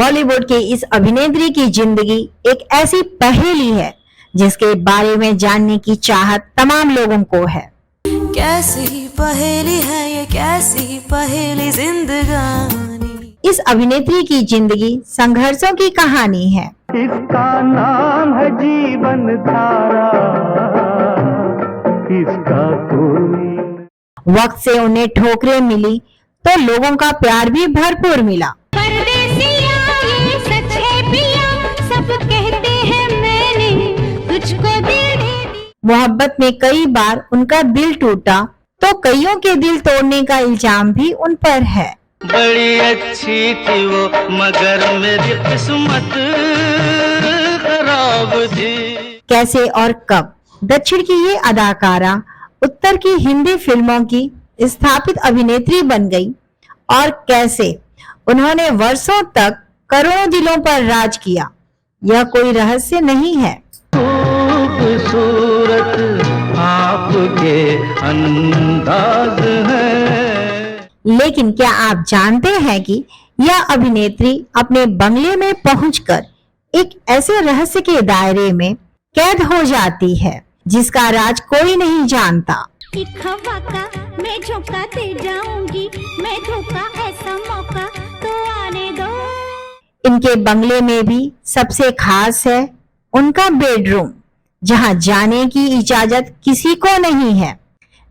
बॉलीवुड की इस अभिनेत्री की जिंदगी एक ऐसी पहेली है जिसके बारे में जानने की चाहत तमाम लोगों को है। कैसी पहेली है ये, कैसी पहेली जिंदगानी। इस अभिनेत्री की जिंदगी संघर्षों की कहानी है। इसका नाम है जीवन धारा, इसका कोई वक्त से उन्हें ठोकरें मिली तो लोगों का प्यार भी भरपूर मिला। परदेसिया ये सच है पिया, सब कहते हैं मैंने तुझको दिल दे दी। मोहब्बत में कई बार उनका दिल टूटा तो कईयों के दिल तोड़ने का इल्जाम भी उन पर है। बड़ी अच्छी थी वो मगर मेरी किस्मत खराब थी। कैसे और कब दक्षिण की ये अदाकारा उत्तर की हिंदी फिल्मों की स्थापित अभिनेत्री बन गई और कैसे उन्होंने वर्षों तक करोड़ों दिलों पर राज किया, यह कोई रहस्य नहीं है। खूबसूरत आपके अंदाज है। लेकिन क्या आप जानते हैं कि यह अभिनेत्री अपने बंगले में पहुंचकर एक ऐसे रहस्य के दायरे में कैद हो जाती है जिसका राज कोई नहीं जानता। एक हवा का मैं झोंका दे जाऊंगी, मैं धोखा ऐसा मौका तो आने दो। इनके बंगले में भी सबसे खास है उनका बेडरूम, जहां जाने की इजाजत किसी को नहीं है।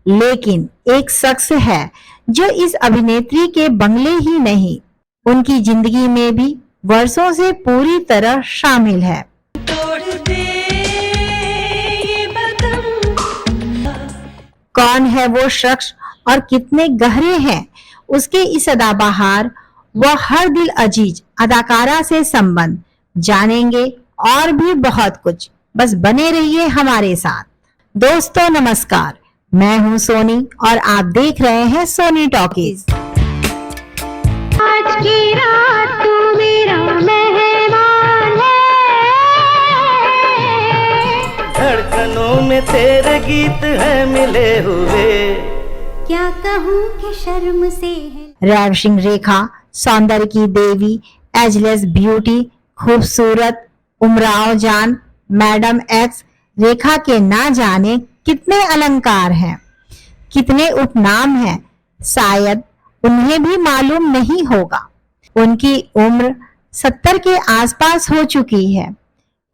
लेकिन एक शख्स है जो इस अभिनेत्री के बंगले ही नहीं, उनकी जिंदगी में भी वर्षों से पूरी तरह शामिल है। कौन है वो शख्स और कितने गहरे हैं उसके इस सदाबहार व हर दिल अजीज अदाकारा से संबंध जानेंगे और भी बहुत कुछ। बस बने रहिए हमारे साथ। दोस्तों नमस्कार, मैं हूं सोनी और आप देख रहे हैं सोनी टॉकीज। आज की रात तू मेरा मेहमान है, धड़कनों में तेरे गीत है मिले हुए। क्या कहूँ कि शर्म से है। रैव सिंह रेखा सौंदर्य की देवी, एजलेस ब्यूटी, खूबसूरत, उमराव जान, मैडम एक्स। रेखा के ना जाने कितने अलंकार हैं, कितने उपनाम हैं, शायद उन्हें भी मालूम नहीं होगा। उनकी उम्र 70 के आसपास हो चुकी है,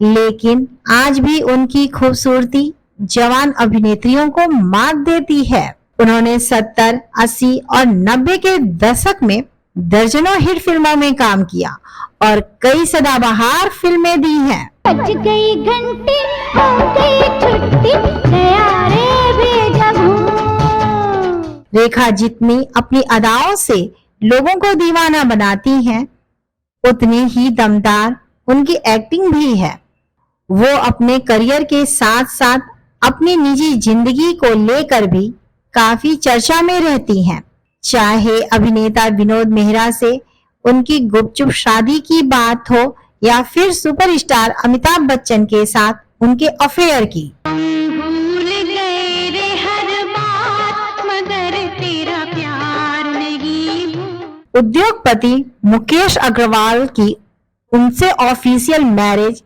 लेकिन आज भी उनकी खूबसूरती जवान अभिनेत्रियों को मात देती है। उन्होंने 70, 80 और 90 के दशक में दर्जनों हिट फिल्मों में काम किया और कई सदाबहार फिल्में दी हैं। बज गई घंटी, हो गई छुट्टी, गया रे बेजगू। रेखा जितनी अपनी अदाओं से लोगों को दीवाना बनाती हैं, उतनी ही दमदार उनकी एक्टिंग भी है। वो अपने करियर के साथ साथ अपनी निजी जिंदगी को लेकर भी काफी चर्चा में रहती हैं। चाहे अभिनेता विनोद मेहरा से उनकी गुपचुप शादी की बात हो या फिर सुपरस्टार अमिताभ बच्चन के साथ उनके अफेयर की। भूल गए रे हर बात, मगर तेरा प्यार नहीं भूल। उद्योगपति मुकेश अग्रवाल की उनसे ऑफिशियल मैरिज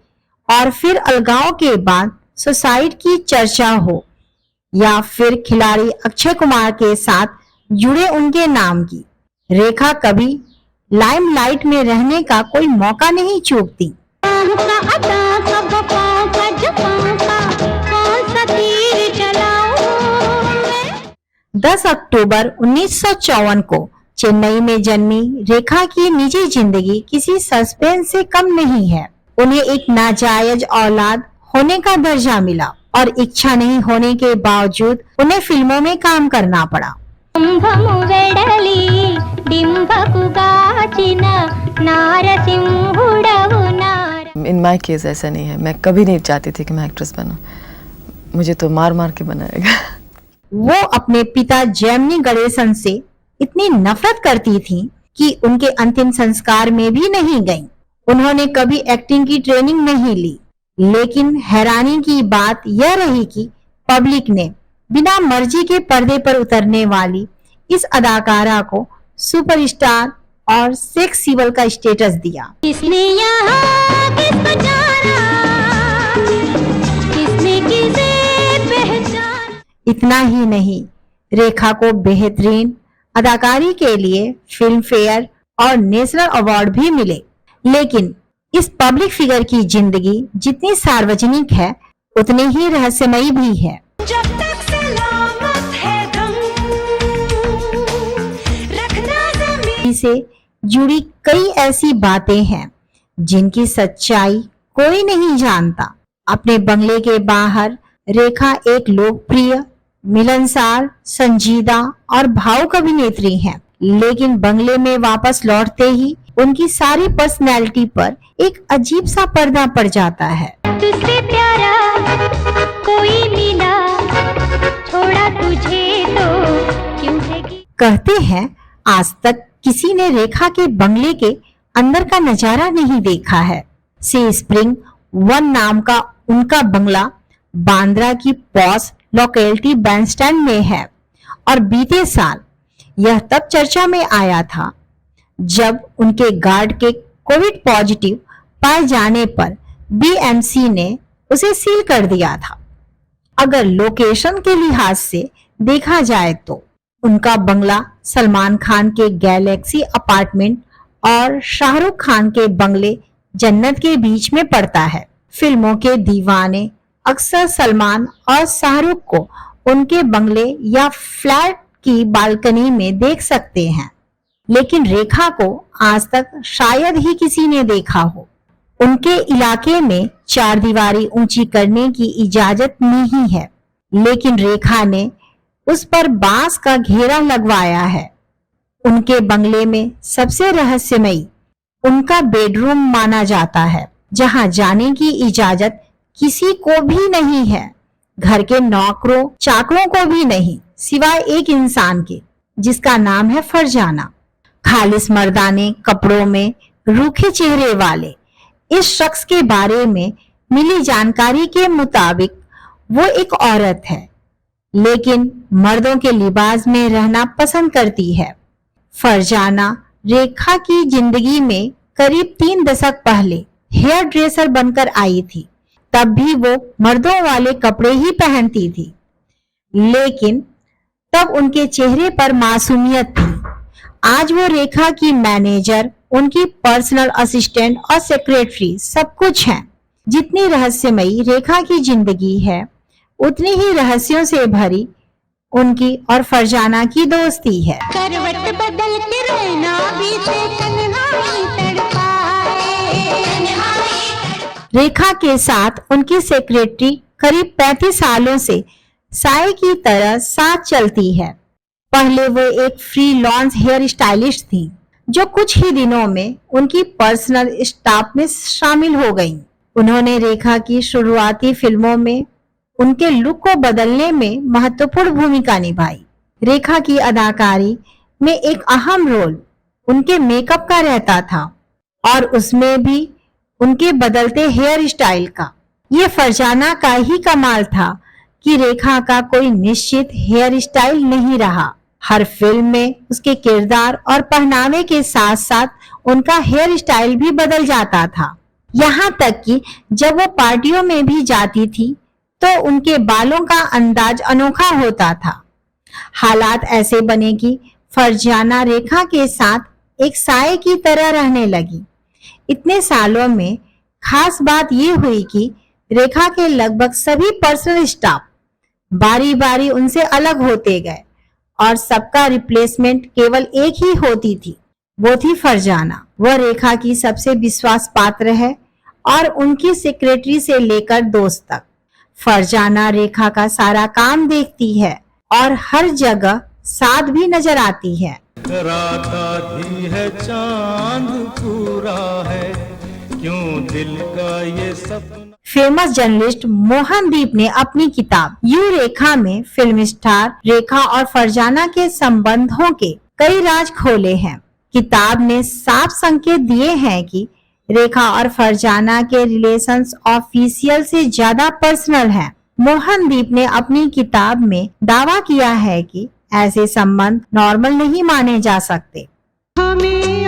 और फिर अलगाव के बाद सुसाइड की चर्चा हो या फिर खिलाड़ी अक्षय कुमार के साथ जुड़े उनके नाम की, रेखा कभी लाइमलाइट में रहने का कोई मौका नहीं चूकती। 10 अक्टूबर 1954 को चेन्नई में जन्मी रेखा की निजी जिंदगी किसी सस्पेंस से कम नहीं है। उन्हें एक नाजायज औलाद होने का दर्जा मिला और इच्छा नहीं होने के बावजूद उन्हें फिल्मों में काम करना पड़ा। इन माई केस ऐसा नहीं है, मैं कभी नहीं चाहती थी कि मैं एक्ट्रेस बनूं। मुझे तो मार मार के बनाएगा। वो अपने पिता जेमिनी गणेशन से इतनी नफरत करती थी कि उनके अंतिम संस्कार में भी नहीं गईं। उन्होंने कभी एक्टिंग की ट्रेनिंग नहीं ली, लेकिन हैरानी की बात यह रही कि पब्लिक ने बिना मर्जी के पर्दे पर उतरने वाली इस अदाकारा को सुपरस्टार और सेक्स सिंबल का स्टेटस दिया। किसने यहाँ किसको जाना, किसने किसे पहचाना। इतना ही नहीं, रेखा को बेहतरीन अदाकारी के लिए फिल्म फेयर और नेशनल अवार्ड भी मिले। लेकिन इस पब्लिक फिगर की जिंदगी जितनी सार्वजनिक है उतनी ही रहस्यमयी भी है। जब तक सलामत है दम, रखना ज़मीन से जुड़ी कई ऐसी बातें हैं जिनकी सच्चाई कोई नहीं जानता। अपने बंगले के बाहर रेखा एक लोकप्रिय, मिलनसार, संजीदा और भावुक अभिनेत्री हैं, लेकिन बंगले में वापस लौटते ही उनकी सारी पर्सनैलिटी पर एक अजीब सा पर्दा पड़ जाता है। तुझसे प्यारा कोई मिला, छोड़ा तुझे तो क्यों है कि। कहते हैं आज तक किसी ने रेखा के बंगले के अंदर का नजारा नहीं देखा है। सी स्प्रिंग 1 नाम का उनका बंगला बांद्रा की पॉस लोकेलिटी बैंडस्टैंड में है और बीते साल यह तब चर्चा में आया था जब उनके गार्ड के कोविड पॉजिटिव पाए जाने पर बीएमसी ने उसे सील कर दिया था। अगर लोकेशन के लिहाज से देखा जाए तो उनका बंगला सलमान खान के गैलेक्सी अपार्टमेंट और शाहरुख खान के बंगले जन्नत के बीच में पड़ता है। फिल्मों के दीवाने अक्सर सलमान और शाहरुख को उनके बंगले या फ्लैट की बालकनी में देख सकते हैं, लेकिन रेखा को आज तक शायद ही किसी ने देखा हो। उनके इलाके में 4 दीवारी ऊंची करने की इजाजत नहीं है, लेकिन रेखा ने उस पर बांस का घेरा लगवाया है। उनके बंगले में सबसे रहस्यमयी उनका बेडरूम माना जाता है, जहां जाने की इजाजत किसी को भी नहीं है, घर के नौकरों चाकरों को भी नहीं, सिवाय एक इंसान के जिसका नाम है फरजाना। खालिस मर्दाने कपड़ों में रूखे चेहरे वाले इस शख्स के बारे में मिली जानकारी के मुताबिक वो एक औरत है, लेकिन मर्दों के लिबास में रहना पसंद करती है। फरजाना रेखा की जिंदगी में करीब 3 दशक पहले हेयर ड्रेसर बनकर आई थी। तब भी वो मर्दों वाले कपड़े ही पहनती थी, लेकिन तब उनके चेहरे पर मासूमियत थी। आज वो रेखा की मैनेजर, उनकी पर्सनल असिस्टेंट और सेक्रेटरी सब कुछ है। जितनी रहस्यमयी रेखा की जिंदगी है, उतनी ही रहस्यों से भरी उनकी और फरजाना की दोस्ती है। करवट बदल के रहना भी से तन्हाई तड़पाए। रेखा के साथ उनकी सेक्रेटरी करीब 35 सालों से साए की तरह साथ चलती है। पहले वो एक फ्रीलांस हेयर स्टाइलिस्ट थी, जो कुछ ही दिनों में उनकी पर्सनल स्टाफ में शामिल हो गईं। उन्होंने रेखा की शुरुआती फिल्मों में उनके लुक को बदलने में महत्वपूर्ण भूमिका निभाई। रेखा की अदाकारी में एक अहम रोल उनके मेकअप का रहता था और उसमें भी उनके बदलते हेयर स्टाइल का। ये फरजाना का ही कमाल था कि रेखा का कोई निश्चित हेयर स्टाइल नहीं रहा। हर फिल्म में उसके किरदार और पहनावे के साथ साथ उनका हेयर स्टाइल भी बदल जाता था। यहाँ तक कि जब वो पार्टियों में भी जाती थी तो उनके बालों का अंदाज अनोखा होता था। हालात ऐसे बने कि फरजाना रेखा के साथ एक साए की तरह रहने लगी। इतने सालों में खास बात ये हुई कि रेखा के लगभग सभी पर्सनल स्टाफ बारी बारी उनसे अलग होते गए और सबका रिप्लेसमेंट केवल एक ही होती थी, वो थी फरजाना। वह रेखा की सबसे विश्वास पात्र है और उनकी सेक्रेटरी से लेकर दोस्त तक। फरजाना रेखा का सारा काम देखती है और हर जगह साथ भी नजर आती है। रात आधी है चांद पूरा है, क्यों दिल का ये सपना। फेमस जर्नलिस्ट मोहनदीप ने अपनी किताब यू रेखा में फिल्म स्टार रेखा और फरजाना के संबंधों के कई राज खोले हैं। किताब ने साफ संकेत दिए हैं कि रेखा और फरजाना के रिलेशंस ऑफिशियल से ज्यादा पर्सनल हैं। मोहनदीप ने अपनी किताब में दावा किया है कि ऐसे संबंध नॉर्मल नहीं माने जा सकते। हमें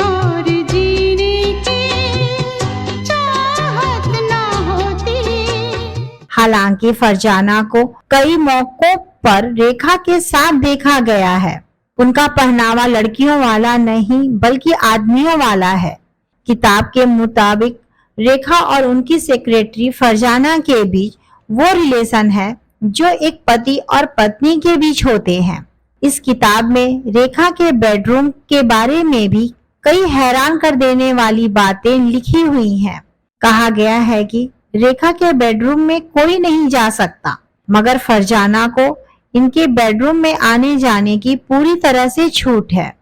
हालांकि फरजाना को कई मौकों पर रेखा के साथ देखा गया है। उनका पहनावा लड़कियों वाला नहीं बल्कि आदमियों वाला है। किताब के मुताबिक रेखा और उनकी सेक्रेटरी फरजाना के बीच वो रिलेशन है जो एक पति और पत्नी के बीच होते हैं। इस किताब में रेखा के बेडरूम के बारे में भी कई हैरान कर देने वाली बातें लिखी हुई हैं। कहा गया है कि रेखा के बेडरूम में कोई नहीं जा सकता, मगर फरजाना को इनके बेडरूम में आने जाने की पूरी तरह से छूट है।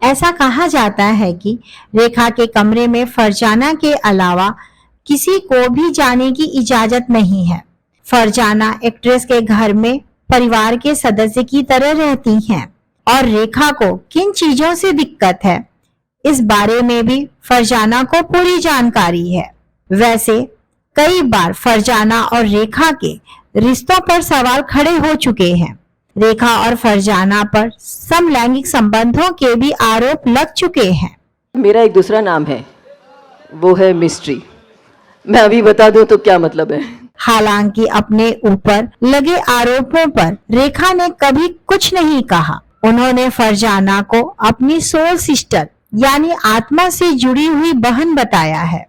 ऐसा कहा जाता है कि रेखा के कमरे में फरजाना के अलावा किसी को भी जाने की इजाजत नहीं है। फरजाना एक्ट्रेस के घर में परिवार के सदस्य की तरह रहती हैं और रेखा को किन चीजों से दिक्कत है इस बारे में भी फरजाना को पूरी जानकारी है। वैसे कई बार फरजाना और रेखा के रिश्तों पर सवाल खड़े हो चुके हैं। रेखा और फरजाना पर समलैंगिक संबंधों के भी आरोप लग चुके हैं। मेरा एक दूसरा नाम है, वो है मिस्ट्री। मैं अभी बता दूं तो क्या मतलब है। हालांकि अपने ऊपर लगे आरोपों पर रेखा ने कभी कुछ नहीं कहा। उन्होंने फरजाना को अपनी सोल सिस्टर यानी आत्मा से जुड़ी हुई बहन बताया है।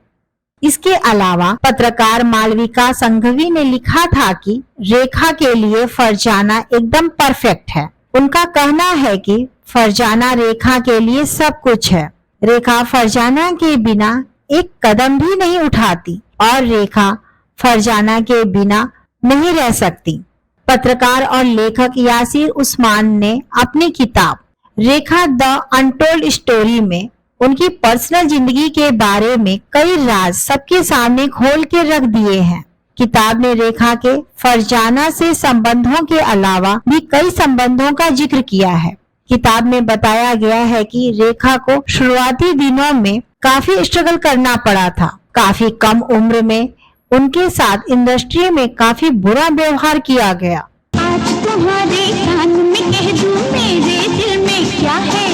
इसके अलावा पत्रकार मालविका संघवी ने लिखा था कि रेखा के लिए फरजाना एकदम परफेक्ट है। उनका कहना है कि फरजाना रेखा के लिए सब कुछ है। रेखा फरजाना के बिना एक कदम भी नहीं उठाती और रेखा फरजाना के बिना नहीं रह सकती। पत्रकार और लेखक यासिर उस्मान ने अपनी किताब रेखा द अनटोल्ड स्टोरी में उनकी पर्सनल जिंदगी के बारे में कई राज सबके सामने खोल के रख दिए हैं। किताब ने रेखा के फरजाना से संबंधों के अलावा भी कई संबंधों का जिक्र किया है। किताब में बताया गया है कि रेखा को शुरुआती दिनों में काफी स्ट्रगल करना पड़ा था। काफी कम उम्र में उनके साथ इंडस्ट्री में काफी बुरा व्यवहार किया गया। आज तुम्हारे कान में कह दूं मेरे दिल में क्या है,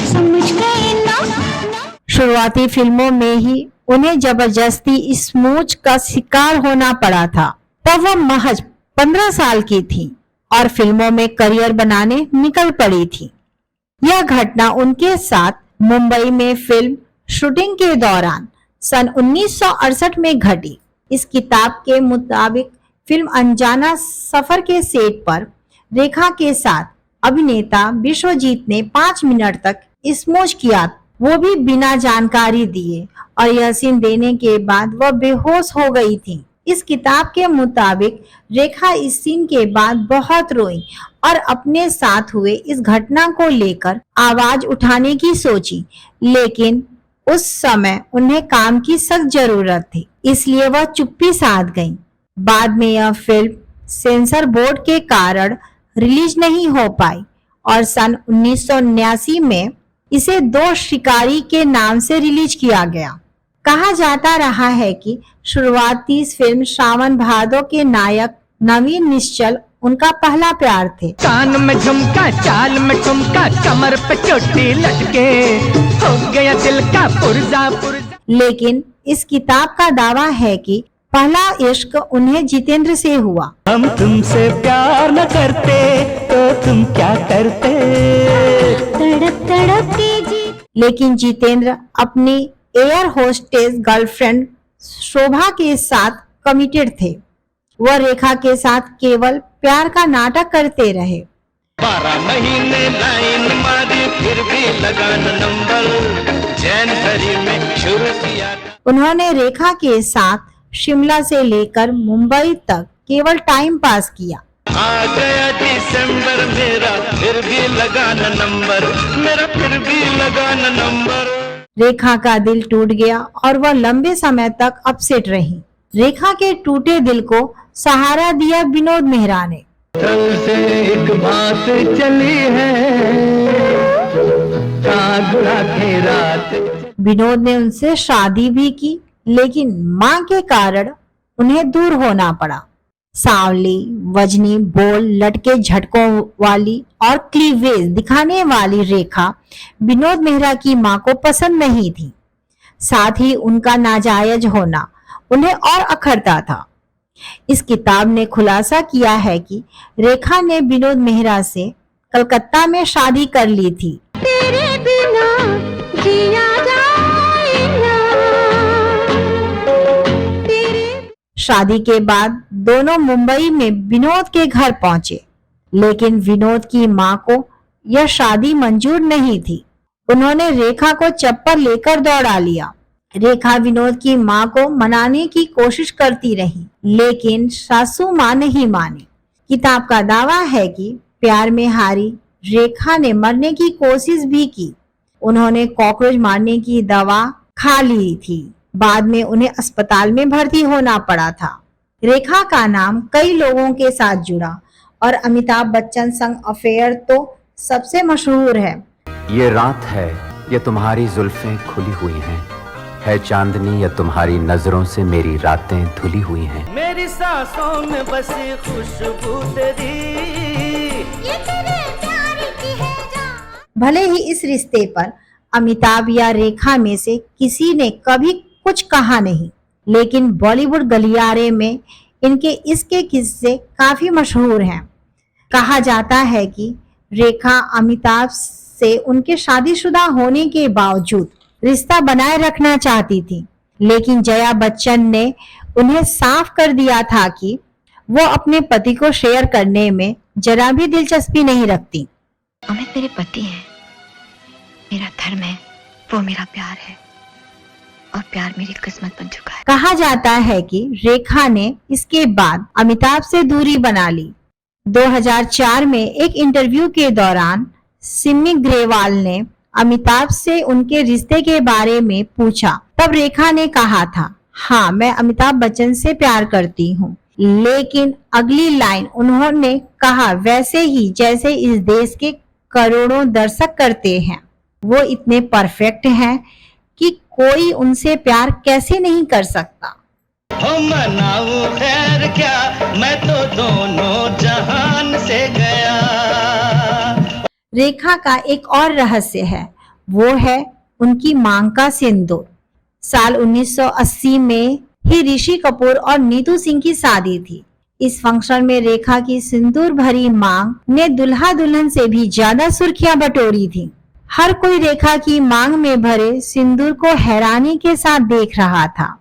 समझ गए ना? शुरुआती फिल्मों में ही उन्हें जबरदस्ती स्मूच का शिकार होना पड़ा था। तब वह महज 15 साल की थी और फिल्मों में करियर बनाने निकल पड़ी थी। यह घटना उनके साथ मुंबई में फिल्म शूटिंग के दौरान सन 1968 में घटी। इस किताब के मुताबिक फिल्म अनजाना सफर के सेट पर रेखा के साथ अभिनेता विश्वजीत ने 5 मिनट तक स्मूच किया, वो भी बिना जानकारी दिए, और यह सीन देने के बाद वह बेहोश हो गई थी। इस किताब के मुताबिक रेखा इस सीन के बाद बहुत रोई और अपने साथ हुए इस घटना को लेकर आवाज उठाने की सोची, लेकिन उस समय उन्हें काम की सख्त जरूरत थी, इसलिए वह चुप्पी साध गईं। बाद में यह फिल्म सेंसर बोर्ड के कारण रिलीज नहीं हो पाई और सन 1979 में इसे 2 शिकारी के नाम से रिलीज किया गया। कहा जाता रहा है कि शुरुआती फिल्म सावन भादो के नायक नवीन निश्चल उनका पहला प्यार थे। कान में झुमका, चाल में ठुमका, कमर पे चोटी लटके, हो गया दिल का पुर्जा पुर्जा। लेकिन इस किताब का दावा है कि पहला इश्क उन्हें जितेंद्र से हुआ। हम तुमसे प्यार न करते तो तुम क्या करते। तड़प तड़प के जी। लेकिन जितेंद्र अपनी एयर होस्टेस गर्लफ्रेंड शोभा के साथ कमिटेड थे। वह रेखा के साथ केवल प्यार का नाटक करते रहे। 12 महीने लाइन मारी फिर भी लगा न नंबर, जनवरी में शुरू किया। उन्होंने रेखा के साथ शिमला से लेकर मुंबई तक केवल टाइम पास किया। आ गया दिसंबर, मेरा फिर भी लगा न नंबर, मेरा फिर भी लगा न नंबर। रेखा का दिल टूट गया और वह लंबे समय तक अपसेट रही। रेखा के टूटे दिल को सहारा दिया विनोद मेहरा ने। कल से एक बात चली है, कागड़ा की रात। विनोद ने उनसे शादी भी की, लेकिन मां के कारण उन्हें दूर होना पड़ा। सांवली, वजनी, बोल, लटके झटकों वाली और क्लीवेज दिखाने वाली रेखा विनोद मेहरा की मां को पसंद नहीं थी। साथ ही उनका नाजायज होना उन्हें और अखरता था। इस किताब ने खुलासा किया है कि रेखा ने विनोद मेहरा से कलकत्ता में शादी कर ली थी। तेरे बिना जिया जाए ना, तेरे शादी के बाद दोनों मुंबई में विनोद के घर पहुंचे, लेकिन विनोद की मां को यह शादी मंजूर नहीं थी। उन्होंने रेखा को चप्पल लेकर दौड़ा लिया। रेखा विनोद की मां को मनाने की कोशिश करती रही, लेकिन सासू मां नहीं मानी। किताब का दावा है कि प्यार में हारी रेखा ने मरने की कोशिश भी की। उन्होंने कॉकरोच मारने की दवा खा ली थी। बाद में उन्हें अस्पताल में भर्ती होना पड़ा था। रेखा का नाम कई लोगों के साथ जुड़ा और अमिताभ बच्चन संग अफेयर तो सबसे मशहूर है। ये रात है, ये तुम्हारी जुल्फें खुली हुई हैं, है चांदनी या तुम्हारी नजरों से मेरी रातें धुली हुई हैं। मेरी सांसों में बसी खुशबू तेरी, ये तेरे प्यार की है जान। भले ही इस रिश्ते पर अमिताभ या रेखा में से किसी ने कभी कुछ कहा नहीं, लेकिन बॉलीवुड गलियारे में इनके इसके किस्से काफी मशहूर हैं। कहा जाता है कि रेखा अमिताभ से उनके शादीशुदा होने के बावजूद रिश्ता बनाए रखना चाहती थी, लेकिन जया बच्चन ने उन्हें साफ कर दिया था कि वो अपने पति को शेयर करने में जरा भी दिलचस्पी नहीं रखती। अमित मेरे पति हैं, मेरा धर्म है, वो मेरा प्यार है और प्यार मेरी किस्मत बन चुका है। कहा जाता है कि रेखा ने इसके बाद अमिताभ से दूरी बना ली। 2004 में एक इंटरव्यू के दौरान सिमी ग्रेवाल ने अमिताभ से उनके रिश्ते के बारे में पूछा, तब रेखा ने कहा था, हाँ मैं अमिताभ बच्चन से प्यार करती हूँ। लेकिन अगली लाइन उन्होंने कहा, वैसे ही जैसे इस देश के करोड़ों दर्शक करते हैं। वो इतने परफेक्ट हैं कि कोई उनसे प्यार कैसे नहीं कर सकता। हो मनाऊं खैर क्या, मैं तो दोनों जहान से गया। रेखा का एक और रहस्य है, वो है उनकी मांग का सिंदूर। साल 1980 में ही ऋषि कपूर और नीतू सिंह की शादी थी। इस फंक्शन में रेखा की सिंदूर भरी मांग ने दुल्हा दुल्हन से भी ज्यादा सुर्खियां बटोरी थी। हर कोई रेखा की मांग में भरे सिंदूर को हैरानी के साथ देख रहा था।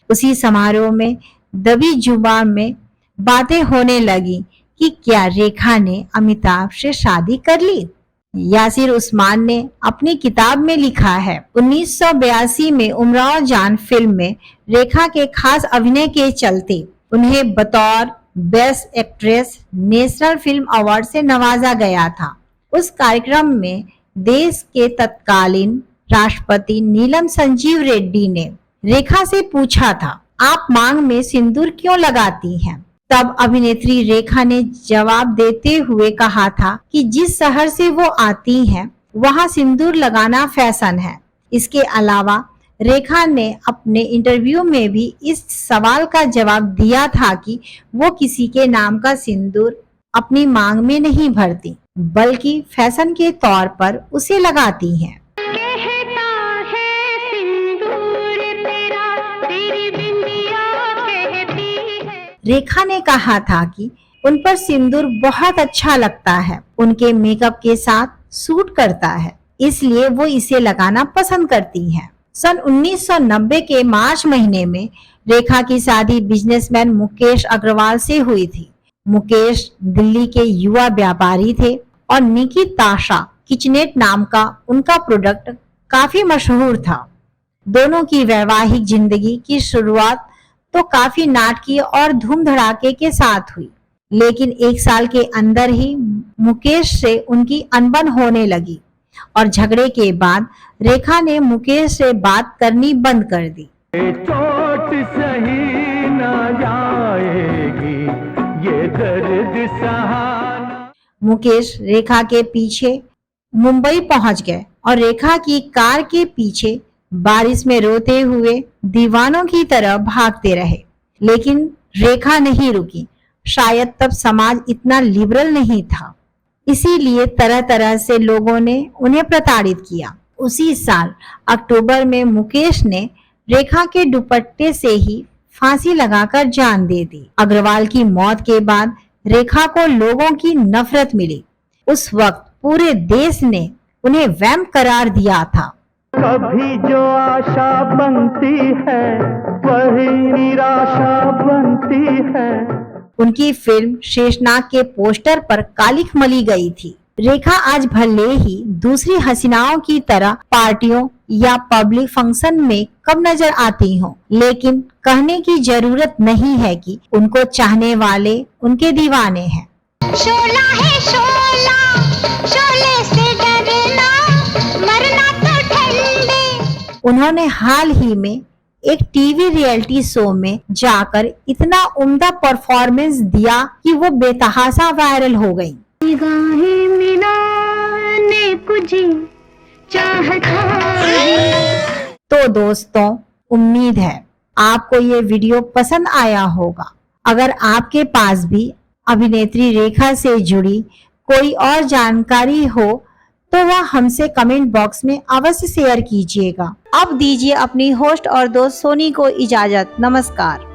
उसी समारोह में दबी जुबान में बातें होने लगी कि क्या रेखा ने अमिताभ से शादी कर ली। यासिर उस्मान ने अपनी किताब में लिखा है, 1982 में उमराव जान फिल्म में रेखा के खास अभिनय के चलते उन्हें बतौर best actress national film award से नवाजा गया था। उस कार्यक्रम में देश के तत्कालीन राष्ट्रपति नीलम संजीव रेड्डी ने रेखा से पूछा था, आप मांग में सिंदूर क्यों लगाती हैं? तब अभिनेत्री रेखा ने जवाब देते हुए कहा था कि जिस शहर से वो आती हैं, वहाँ सिंदूर लगाना फैशन है। इसके अलावा रेखा ने अपने इंटरव्यू में भी इस सवाल का जवाब दिया था कि वो किसी के नाम का सिंदूर अपनी मांग में नहीं भरती, बल्कि फैशन के तौर पर उसे लगाती हैं। कहता है सिंदूर तेरा, तेरी बिंदिया कहती है। रेखा ने कहा था कि उन पर सिंदूर बहुत अच्छा लगता है, उनके मेकअप के साथ सूट करता है, इसलिए वो इसे लगाना पसंद करती हैं। सन 1990 के मार्च महीने में रेखा की शादी बिजनेसमैन मुकेश अग्रवाल से हुई थी। मुकेश दिल्ली के युवा व्यापारी थे और निकी ताशा किचनेट नाम का उनका प्रोडक्ट काफी मशहूर था। दोनों की वैवाहिक जिंदगी की शुरुआत तो काफी नाटकीय और धूम धड़ाके के साथ हुई, लेकिन एक साल के अंदर ही मुकेश से उनकी अनबन होने लगी और झगड़े के बाद रेखा ने मुकेश से बात करनी बंद कर दी। चोट सही ना जाएगी, ये दर्द सहाना। मुकेश रेखा के पीछे मुंबई पहुंच गए और रेखा की कार के पीछे बारिश में रोते हुए दीवानों की तरह भागते रहे, लेकिन रेखा नहीं रुकी। शायद तब समाज इतना लिबरल नहीं था, इसीलिए तरह तरह से लोगों ने उन्हें प्रताड़ित किया। उसी साल अक्टूबर में मुकेश ने रेखा के दुपट्टे से ही फांसी लगाकर जान दे दी। अग्रवाल की मौत के बाद रेखा को लोगों की नफरत मिली। उस वक्त पूरे देश ने उन्हें वैम्प करार दिया था। कभी जो आशा बनती है वही निराशा बनती है। उनकी फिल्म शेषनाग के पोस्टर पर कालिख मली गई थी। रेखा आज भले ही दूसरी हसीनाओं की तरह पार्टियों या पब्लिक फंक्शन में कम नजर आती हो, लेकिन कहने की जरूरत नहीं है कि उनको चाहने वाले उनके दीवाने हैं। शोला है शोला, शोले से डरना, मरना तो ठंडे। उन्होंने हाल ही में एक टीवी रियलिटी शो में जाकर इतना उम्दा परफॉर्मेंस दिया कि वो बेतहाशा वायरल हो गई। निगाहें मिलाने कुछ चाहता है। तो दोस्तों, उम्मीद है आपको ये वीडियो पसंद आया होगा। अगर आपके पास भी अभिनेत्री रेखा से जुड़ी कोई और जानकारी हो तो वह हमसे कमेंट बॉक्स में अवश्य शेयर कीजिएगा। अब दीजिए अपनी होस्ट और दोस्त सोनी को इजाजत। नमस्कार।